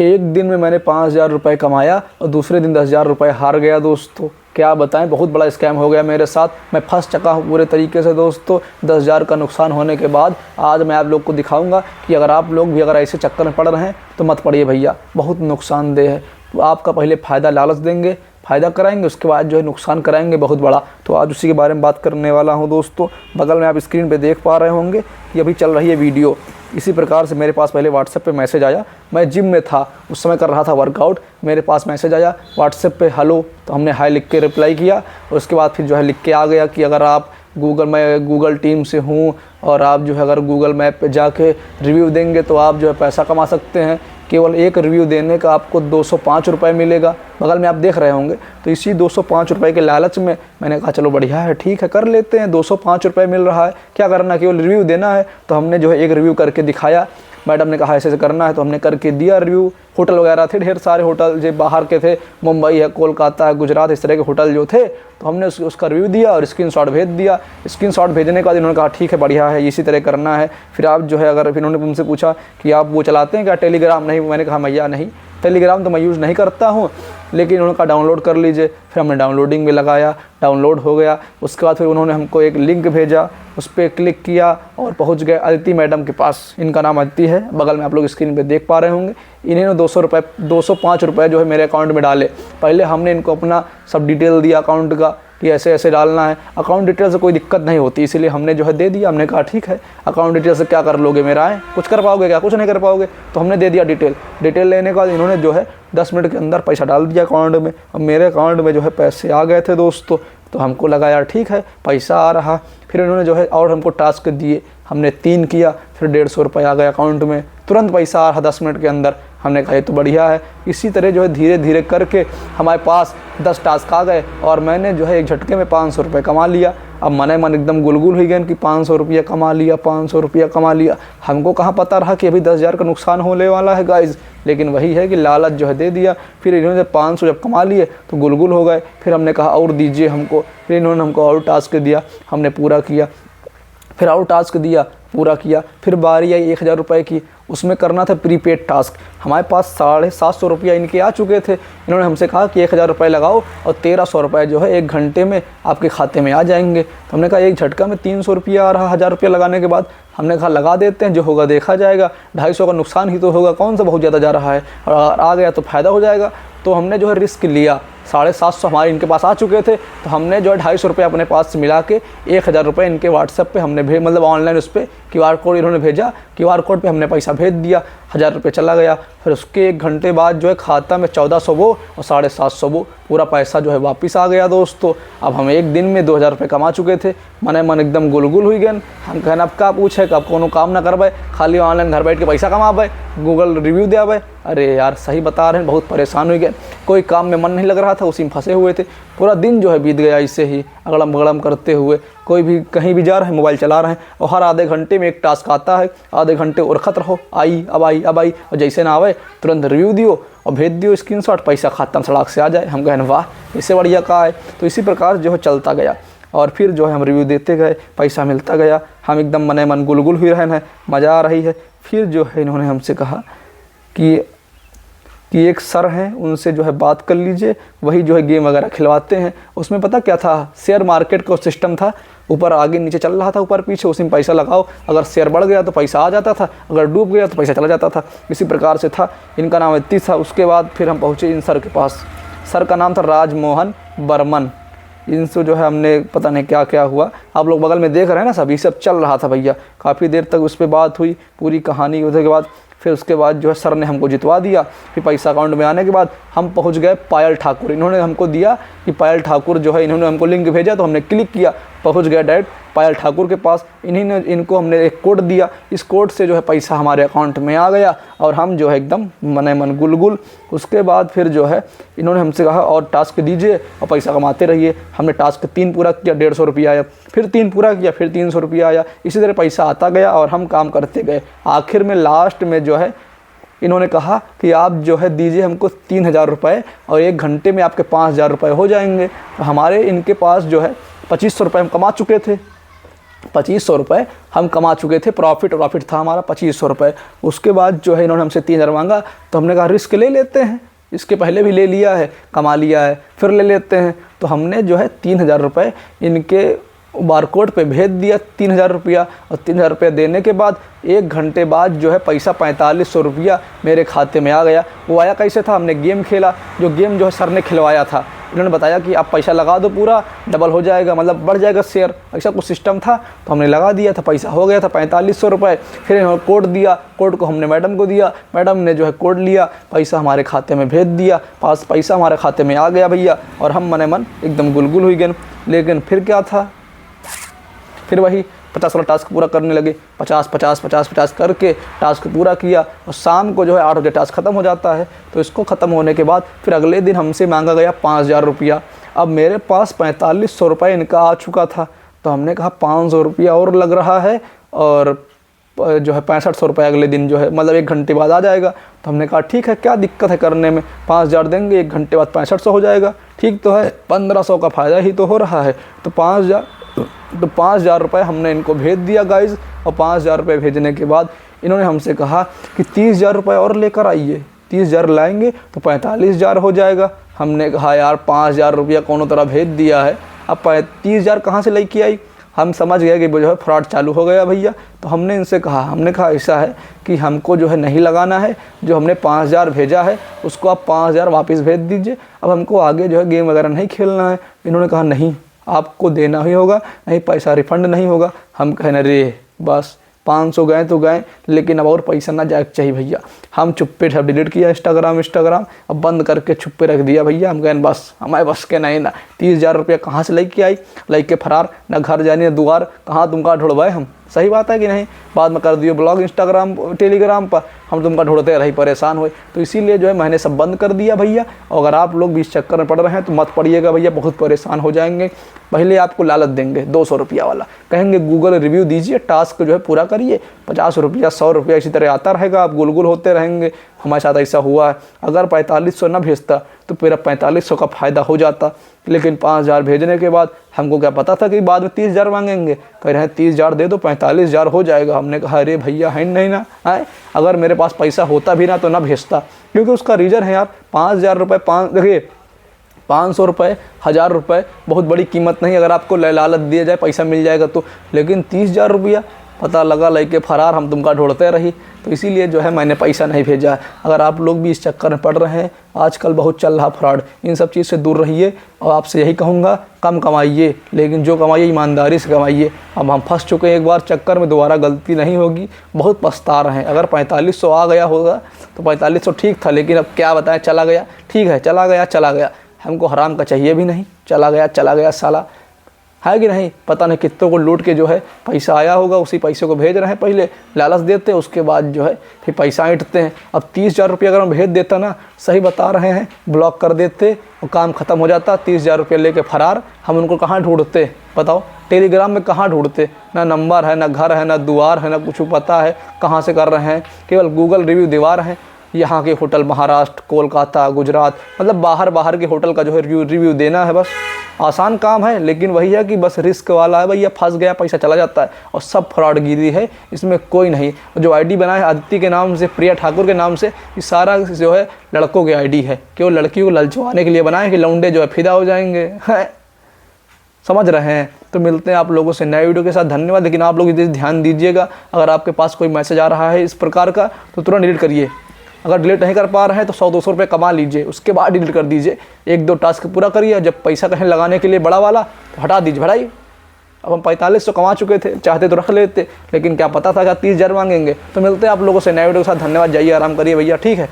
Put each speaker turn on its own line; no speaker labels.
एक दिन में मैंने 5,000 रुपये कमाया और दूसरे दिन 10,000 रुपये हार गया दोस्तों। क्या बताएं, बहुत बड़ा स्कैम हो गया मेरे साथ। मैं फंस चुका हूँ पूरे तरीके से दोस्तों। 10,000 का नुकसान होने के बाद आज मैं आप लोग को दिखाऊंगा कि अगर आप लोग भी अगर ऐसे चक्कर में पड़ रहे हैं तो मत पड़िए भैया, बहुत नुकसानदेह है। तो आपका पहले फ़ायदा लालच देंगे, फ़ायदा कराएंगे, उसके बाद जो है नुकसान कराएंगे बहुत बड़ा। तो आज उसी के बारे में बात करने वाला हूं दोस्तों। बगल में आप स्क्रीन पे देख पा रहे होंगे कि अभी चल रही है वीडियो। इसी प्रकार से मेरे पास पहले व्हाट्सएप पे मैसेज आया। मैं जिम में था, उस समय कर रहा था वर्कआउट। मेरे पास मैसेज आया व्हाट्सएप पे, हेलो। तो हमने हाय लिख के रिप्लाई किया और उसके बाद फिर जो है लिख के आ गया कि अगर आप मैं गूगल टीम से हूँ और आप जो है अगर गूगल मैप पे जाके रिव्यू देंगे तो आप जो है पैसा कमा सकते हैं। केवल एक रिव्यू देने का आपको 205 रुपये मिलेगा। बगल में आप देख रहे होंगे। तो इसी 205 रुपये के लालच में मैंने कहा चलो बढ़िया है, ठीक है, कर लेते हैं। 205 रुपये मिल रहा है, क्या करना, केवल रिव्यू देना है। तो हमने जो है एक रिव्यू करके दिखाया। मैडम ने कहा ऐसे ऐसे करना है, तो हमने करके दिया रिव्यू। होटल वगैरह थे, ढेर सारे होटल जो बाहर के थे, मुंबई है, कोलकाता है, गुजरात, इस तरह के होटल जो थे। तो हमने उसका रिव्यू दिया और स्क्रीनशॉट भेज दिया। स्क्रीनशॉट भेजने के बाद इन्होंने कहा ठीक है, बढ़िया है, इसी तरह करना है। फिर आप जो है अगर फिर इन्होंने मुझसे पूछा कि आप वो चलाते हैं क्या टेलीग्राम? नहीं, मैंने कहा भैया नहीं, टेलीग्राम तो मैं यूज़ नहीं करता हूँ, लेकिन उन्होंने कहा डाउनलोड कर लीजिए। फिर हमने डाउनलोडिंग में लगाया, डाउनलोड हो गया। उसके बाद फिर उन्होंने हमको एक लिंक भेजा, उस पर क्लिक किया और पहुँच गए अदिति मैडम के पास। इनका नाम अदिति है, बगल में आप लोग स्क्रीन पे देख पा रहे होंगे। इन्होंने 205 रुपये जो है मेरे अकाउंट में डाले। पहले हमने इनको अपना सब डिटेल दिया अकाउंट का कि ऐसे ऐसे डालना है। अकाउंट डिटेल से कोई दिक्कत नहीं होती, इसीलिए हमने जो है दे दिया। हमने कहा ठीक है, अकाउंट डिटेल से क्या कर लोगे मेरा है, कुछ कर पाओगे क्या? कुछ नहीं कर पाओगे। तो हमने दे दिया डिटेल लेने के बाद इन्होंने जो है 10 मिनट के अंदर पैसा डाल दिया अकाउंट में। अब मेरे अकाउंट में जो है पैसे आ गए थे दोस्तों। तो हमको लगा यार ठीक है, पैसा आ रहा। फिर इन्होंने जो है और हमको टास्क दिए, हमने 3 किया, फिर 150 रुपये आ गए अकाउंट में, तुरंत पैसा आ रहा 10 मिनट के अंदर। हमने कहा ये तो बढ़िया है। इसी तरह जो है धीरे धीरे करके हमारे पास 10 टास्क आ गए और मैंने जो है एक झटके में 500 रुपये कमा लिया। अब मन मन एकदम गुलगुल हुई गए कि 500 रुपया कमा लिया, 500 रुपया कमा लिया। हमको कहाँ पता रहा कि अभी 10,000 का नुकसान होने वाला है गाइज़। लेकिन वही है कि लालच जो है दे दिया। फिर इन्होंने 500 जब कमा लिए तो गुलगुल हो गए। फिर हमने कहा और दीजिए हमको। फिर इन्होंने हमको और टास्क दिया, हमने पूरा किया। फिर और टास्क दिया, पूरा किया। फिर बारी आई 1,000 रुपये की, उसमें करना था प्रीपेड टास्क। हमारे पास 750 रुपया इनके आ चुके थे। इन्होंने हमसे कहा कि 1,000 रुपये लगाओ और 1,300 रुपये जो है 1 घंटे में आपके खाते में आ जाएंगे। तो हमने कहा एक झटका में 300 रुपया आ रहा, 1,000 रुपया लगाने के बाद। हमने कहा लगा देते हैं, जो होगा देखा जाएगा। 250 का नुकसान ही तो होगा, कौन सा बहुत ज़्यादा जा रहा है, और अगर आ गया तो फ़ायदा हो जाएगा। तो हमने जो है रिस्क लिया। 750 हमारे इनके पास आ चुके थे। तो हमने जो है 250 रुपये अपने पास से मिला के 1,000 रुपये इनके व्हाट्सएप पे हमने मतलब ऑनलाइन उस पर QR कोड इन्होंने भेजा, QR कोड पे हमने पैसा भेज दिया। 1,000 रुपये चला गया। फिर उसके 1 घंटे बाद जो है खाता में 1,400 वो और 750 वो, पूरा पैसा जो है वापस आ गया दोस्तों। अब हम एक दिन में 2,000 रुपये कमा चुके थे। मन एकदम गुलगुल हुई गए। हम कहना अब क्या पूछे, कब कोनो काम ना करबे, खाली ऑनलाइन घर बैठ के पैसा कमाबे, गूगल रिव्यू देबे। अरे यार सही बता रहे हैं, बहुत परेशान हो गए। कोई काम में मन नहीं लग रहा था, उसी में फंसे हुए थे। पूरा दिन जो है बीत गया ऐसे ही अगड़म बगड़म करते हुए। कोई भी कहीं भी जा रहे हैं, मोबाइल चला रहे हैं और हर आधे घंटे में एक टास्क आता है। आधे घंटे उरखत रहो, आई अब आई अब आई, और जैसे ना आवे तुरंत रिव्यू दियो और भेज दियो स्क्रीनशॉट, पैसा खाता में सड़क से आ जाए। हम कहने वाह, इससे बढ़िया कहा है। तो इसी प्रकार जो है चलता गया और फिर जो है हम रिव्यू देते गए, पैसा मिलता गया। हम एकदम मन गुलगुल हुई रहे हैं, मज़ा आ रही है। फिर जो है इन्होंने हमसे कहा कि एक सर हैं, उनसे जो है बात कर लीजिए, वही जो है गेम वगैरह खिलवाते हैं। उसमें पता क्या था, शेयर मार्केट का सिस्टम था, ऊपर आगे नीचे चल रहा था, ऊपर पीछे, उसी में पैसा लगाओ। अगर शेयर बढ़ गया तो पैसा आ जाता था, अगर डूब गया तो पैसा चला जाता था। इसी प्रकार से था। इनका नाम अदिति था। उसके बाद फिर हम पहुँचे इन सर के पास। सर का नाम था राजमोहन बर्मन। इनसे जो है हमने पता नहीं क्या क्या हुआ, आप लोग बगल में देख रहे हैं ना, सब सब चल रहा था भैया। काफ़ी देर तक उस पर बात हुई, पूरी कहानी होने के बाद फिर उसके बाद जो है सर ने हमको जितवा दिया। फिर पैसा अकाउंट में आने के बाद हम पहुंच गए पायल ठाकुर। इन्होंने हमको दिया कि पायल ठाकुर जो है, इन्होंने हमको लिंक भेजा तो हमने क्लिक किया, पहुंच गया डायरेक्ट पायल ठाकुर के पास। इनको हमने एक कोड दिया, इस कोड से जो है पैसा हमारे अकाउंट में आ गया और हम जो है एकदम मन गुलगुल। उसके बाद फिर जो है इन्होंने हमसे कहा और टास्क दीजिए और पैसा कमाते रहिए। हमने टास्क 3 पूरा किया, 150 रुपया आया। फिर 3 पूरा किया, फिर 300 रुपया आया। इसी तरह पैसा आता गया और हम काम करते गए। आखिर में लास्ट में जो है इन्होंने कहा कि आप जो है दीजिए हमको 3,000 रुपये और 1 घंटे में आपके 5,000 रुपये हो जाएंगे। तो हमारे इनके पास जो है 2,500 रुपये हम कमा चुके थे। 2500 रुपये हम कमा चुके थे, प्रॉफिट था हमारा 2500 रुपये। उसके बाद जो है इन्होंने हमसे 3000 मांगा, तो हमने कहा रिस्क ले लेते हैं, इसके पहले भी ले लिया है, कमा लिया है, फिर ले लेते हैं। तो हमने जो है 3000 रुपये इनके बारकोड पे भेज दिया, 3000 रुपया। और 3000 रुपया देने के बाद 1 घंटे बाद जो है पैसा 4500 रुपया मेरे खाते में आ गया। वो आया कैसे था, हमने गेम खेला, जो गेम जो है सर ने खिलवाया था। इन्होंने बताया कि आप पैसा लगा दो, पूरा डबल हो जाएगा, मतलब बढ़ जाएगा शेयर, ऐसा कुछ सिस्टम था। तो हमने लगा दिया था, पैसा हो गया था 4500 रुपये। फिर इन्होंने कोड दिया, कोड को हमने मैडम को दिया, मैडम ने जो है कोड लिया, पैसा हमारे खाते में भेज दिया, पैसा हमारे खाते में आ गया भैया। और हम मने मन एकदम गुलगुल हुई गए। लेकिन फिर क्या था, फिर वही 50 वाला टास्क पूरा करने लगे, 50 करके टास्क पूरा किया। और शाम को जो है 8 बजे टास्क ख़त्म हो जाता है। तो इसको ख़त्म होने के बाद फिर अगले दिन हमसे मांगा गया 5000 रुपया। अब मेरे पास 4500 रुपये इनका आ चुका था। तो हमने कहा 500 रुपया और लग रहा है, और जो है 6500 रुपये अगले दिन जो है मतलब 1 घंटे बाद आ जाएगा। तो हमने कहा ठीक है, क्या दिक्कत है करने में, 5000 देंगे, 1 घंटे बाद 6500 हो जाएगा, ठीक तो है, 1500 का फ़ायदा ही तो हो रहा है। तो 5000 रुपये हमने इनको भेज दिया गाइज़। और 5000 रुपये भेजने के बाद इन्होंने हमसे कहा कि 30000 रुपये और लेकर आइए, 30000 लाएंगे तो 45000 हो जाएगा। हमने कहा यार 5000 रुपया कोनो तरह भेज दिया है, अब 30000 कहाँ से लेके आई। हम समझ गए कि जो है फ्रॉड चालू हो गया भैया। तो हमने इनसे कहा, हमने कहा ऐसा है कि हमको जो है नहीं लगाना है, जो हमने 5000 भेजा है उसको आप 5000 वापस भेज दीजिए, अब हमको आगे जो है गेम वगैरह नहीं खेलना है। इन्होंने कहा नहीं, आपको देना ही होगा, नहीं पैसा रिफ़ंड नहीं होगा। हम कहने रे बस 500 गए तो गए, लेकिन अब और पैसा ना जाए चाहिए भैया। हम चुप्पे सब डिलीट किया इंस्टाग्राम, अब बंद करके चुप्पे रख दिया भैया। हम कहें बस हमारे बस के नहीं ना, 30000 रुपया कहाँ से लेके आई, लेके फरार, ना घर जानी ना दुआर, कहाँ तुमका ढूंढवाए हम। सही बात है कि नहीं। बाद में कर दियो ब्लॉग इंस्टाग्राम टेलीग्राम पर, हम तुमका ढूंढते रही, परेशान हुए। तो इसीलिए जो है मैंने सब बंद कर दिया भैया। और अगर आप लोग भी इस चक्कर में पड़ रहे हैं तो मत पड़िएगा भैया, बहुत परेशान हो जाएंगे। पहले आपको लालच देंगे 200 रुपया वाला, कहेंगे गूगल रिव्यू दीजिए, टास्क जो है पूरा करिए, 50 रुपया 100 रुपया इसी तरह आता रहेगा, आप गुलगुल होते रहेंगे। हमारे साथ ऐसा हुआ है। अगर 4500 ना भेजता तो फिर 4500 का फ़ायदा हो जाता, लेकिन 5000 भेजने के बाद हमको क्या पता था कि बाद में 30000 मांगेंगे। कह रहे हैं 30000 दे दो 45000 हो जाएगा। हमने कहा अरे भैया है नहीं ना, है अगर मेरे पास पैसा होता भी ना तो ना भेजता, क्योंकि उसका रीज़न है यार 5000 रुपये, देखिए 500 रुपये, 1000 रुपये बहुत बड़ी कीमत नहीं, अगर आपको लालच दिया जाए पैसा मिल जाएगा तो। लेकिन 30000 रुपया पता लगा लेके फरार, हम तुमका ढूंढते रही। तो इसीलिए जो है मैंने पैसा नहीं भेजा। अगर आप लोग भी इस चक्कर में पड़ रहे हैं, आजकल बहुत चल रहा फ्रॉड, इन सब चीज़ से दूर रहिए। और आपसे यही कहूँगा कम कमाइए, लेकिन जो कमाइए ईमानदारी से कमाइए। अब हम फंस चुके हैं एक बार चक्कर में, दोबारा गलती नहीं होगी, बहुत पछता रहे हैं। अगर 4500 आ गया होगा तो 4500 ठीक था, लेकिन अब क्या बताएं, चला गया, ठीक है चला गया, हमको हराम का चाहिए भी नहीं, चला गया साला, है कि नहीं। पता नहीं कितनों को लूट के जो है पैसा आया होगा, उसी पैसे को भेज रहे हैं, पहले लालच देते हैं, उसके बाद जो है फिर पैसा ऐंठते हैं। अब 30000 रुपया अगर हम भेज देता ना, सही बता रहे हैं, ब्लॉक कर देते और काम ख़त्म हो जाता। 30000 रुपया लेके फरार, हम उनको कहाँ ढूंढते बताओ, टेलीग्राम में कहाँ ढूंढते, ना नंबर है, ना घर है, ना दुआर है, ना कुछ पता है कहाँ से कर रहे हैं, केवल गूगल रिव्यू दीवार हैं। यहाँ के होटल महाराष्ट्र, कोलकाता, गुजरात, मतलब बाहर के होटल का जो है रिव्यू देना है, बस आसान काम है। लेकिन वही है कि बस रिस्क वाला है भैया, फंस गया पैसा चला जाता है। और सब फ्रॉडगिरी है, इसमें कोई नहीं। जो आईडी बनाए है आदित्य के नाम से, प्रिया ठाकुर के नाम से, ये सारा जो है लड़कों की आईडी है, केवल लड़कियों को ललचवाने के लिए बनाए कि लौंडे जो है फिदा हो जाएंगे, है समझ रहे हैं। तो मिलते हैं आप लोगों से नए वीडियो के साथ, धन्यवाद। लेकिन आप लोग इस ध्यान दीजिएगा, अगर आपके पास कोई मैसेज आ रहा है इस प्रकार का तो तुरंत डिलीट करिए। अगर डिलीट नहीं कर पा रहे हैं तो 100-200 रुपये कमा लीजिए, उसके बाद डिलीट कर दीजिए। 1-2 टास्क पूरा करिए, जब पैसा कहीं लगाने के लिए बड़ा वाला तो हटा दीजिए, भराइए। अब हम 4500 कमा चुके थे, चाहते तो रख लेते, लेकिन क्या पता था कि 30000 मांगेंगे। तो मिलते हैं आप लोगों से नए वीडियो के साथ, धन्यवाद। जाइए आराम करिए भैया, ठीक है।